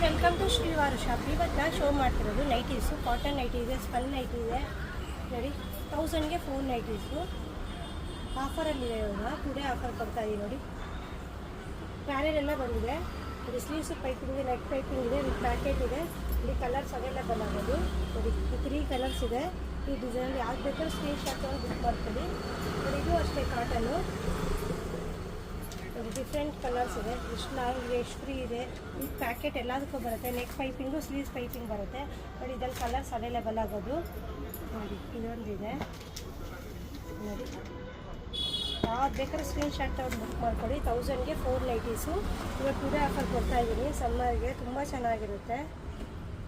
Welcome to ಶ್ರೀವಾರ shop. ಇವತ್ತು ನಾನು show ಮಾಡ್ತಿರೋದು ನೈಟೀಸು. ಕಾಟನ್ ನೈಟಿ ಇದೆ, ಸ್ಪನ್ ನೈಟಿ ಇದೆ ನೋಡಿ. 1000ಗೆ 4 ನೈಟೀಸು ಆಫರಲ್ಲಿದೆ. ಇವಾಗ ಟುಡೇ ಆಫರ್ ಕೊಡ್ತಾ ಇದೀವಿ ನೋಡಿ. ಪ್ಯಾನೆಲ್ ಎಲ್ಲ ಬಂದಿದೆ ನೋಡಿ. ಸ್ಲೀವ್ಸ್ ಪೈಪಿಂಗ್ ಇದೆ, ನೆಕ್ ಪೈಪಿಂಗ್ ಇದೆ, ವಿತ್ ಪ್ಯಾಕೆಟ್ ಇದೆ. ಇಲ್ಲಿ ಕಲರ್ಸ್ ಅವೈಲೇಬಲ್ ಆಗೋದು ನೋಡಿ. 3 ಕಲರ್ಸ್ ಇದೆ. ಈ ಡಿಸೈನಲ್ಲಿ ಯಾವ್ದು ಬೇಕಾದ್ರೂ ಸ್ಕ್ರೀನ್ ಶಾಟ್ ತೊಗೊಂಡು ಬುಕ್ ಮಾಡ್ತೀವಿ ನೋಡಿ. ಇದು ಅಷ್ಟೇ ಕಾಟನ್ನು ಡಿಫ್ರೆಂಟ್ ಕಲರ್ಸ್ ಇದೆ. ಎಷ್ಟು ಲಾಂಗ್ ಇದೆ, ಎಷ್ಟು ಫ್ರೀ ಇದೆ. ಈ ಪ್ಯಾಕೆಟ್ ಎಲ್ಲದಕ್ಕೂ ಬರುತ್ತೆ. ನೆಕ್ ಪೈಪಿಂಗು, ಸ್ಲೀವ್ಸ್ ಪೈಪಿಂಗ್ ಬರುತ್ತೆ ನೋಡಿ. ಇದರಲ್ಲಿ ಕಲರ್ಸ್ ಅವೈಲೇಬಲ್ ಆಗೋದು ನೋಡಿ. ಇದೊಂದಿದೆ ನೋಡಿ. ಯಾವ್ದು ಬೇಕಾದ್ರೆ ಸ್ಕ್ರೀನ್ ಶಾಟ್ ತಗೊಂಡು ಬುಕ್ ಮಾಡ್ಕೊಳ್ಳಿ. 1000ಗೆ 4 ನೈಟೀಸು ಇವತ್ತು ಟುಡೇ ಆಫರ್ ಕೊಡ್ತಾಯಿದ್ದೀನಿ. ಸಮ್ಮರ್ಗೆ ತುಂಬ ಚೆನ್ನಾಗಿರುತ್ತೆ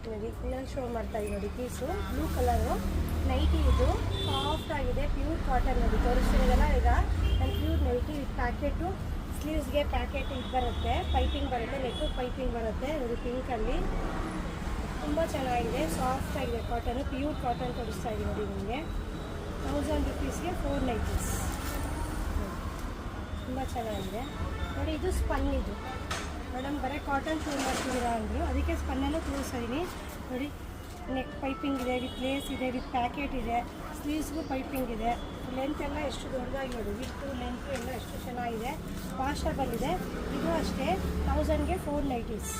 ನೋಡಿ. ಇನ್ನೊಂದು ಶೋ ಮಾಡ್ತಾಯಿದ್ದೀನಿ ನೋಡಿ. Piece blue colour nighty. ಇದು ಸಾಫ್ಟ್ ಆಗಿದೆ, ಪ್ಯೂರ್ ಕಾಟನ್ ನೋಡಿ. ತೋರಿಸ್ತಿರೋದಲ್ಲ ಈಗ ನಾನು ಪ್ಯೂರ್ ನೈಟಿ ವಿತ್ ಪ್ಯಾಕೆಟು. ಸ್ಲೀವ್ಸ್ಗೆ ಪ್ಯಾಕೆಟ್ ಇದು ಬರುತ್ತೆ, ಪೈಪಿಂಗ್ ಬರುತ್ತೆ, ನೆಕ್ಕು ಪೈಪಿಂಗ್ ಬರುತ್ತೆ ನೋಡಿ. ಪಿಂಕಲ್ಲಿ ತುಂಬ ಚೆನ್ನಾಗಿದೆ, ಸಾಫ್ಟ್ ಆಗಿದೆ ಕಾಟನು. ಪ್ಯೂರ್ ಕಾಟನ್ ತೋರಿಸ್ತಾ ಇದ್ದೀನಿ ನೋಡಿ ನಿಮಗೆ. 1000 ರುಪೀಸ್ಗೆ 4 ನೈಟೀಸ್ ತುಂಬ ಚೆನ್ನಾಗಿದೆ ನೋಡಿ. ಇದು ಸ್ಪನ್. ಇದು ಮೇಡಮ್ ಬರೀ ಕಾಟನ್ ಶೋ ಮಾಡ್ತಿದ್ದೀರಾ ಅಂದರು, ಅದಕ್ಕೆ ಸ್ಪನ್ನಲ್ಲೂ ತೋರಿಸ್ತಾ ಇದ್ದೀನಿ ನೋಡಿ. ನೆಕ್ ಪೈಪಿಂಗ್ ಇದೆ, ವಿತ್ ಲೇಸ್ ಇದೆ, ವಿತ್ ಪ್ಯಾಕೆಟ್ ಇದೆ. ಸ್ಲೀವ್ಸ್ಗೂ ಪೈಪಿಂಗ್ ಇದೆ. ಲೆಂತ್ ಎಲ್ಲ ಎಷ್ಟು ದೊಡ್ಡದಾಗಿ ನೋಡಿ. ವಿತ್ತು ಲೆಂತ್ ಎಲ್ಲ ಎಷ್ಟು ಚೆನ್ನಾಗಿದೆ, ವಾಷಬಲ್ ಇದೆ. ಇದು ಅಷ್ಟೇ 1000ಗೆ 4 ನೈಟೀಸ್.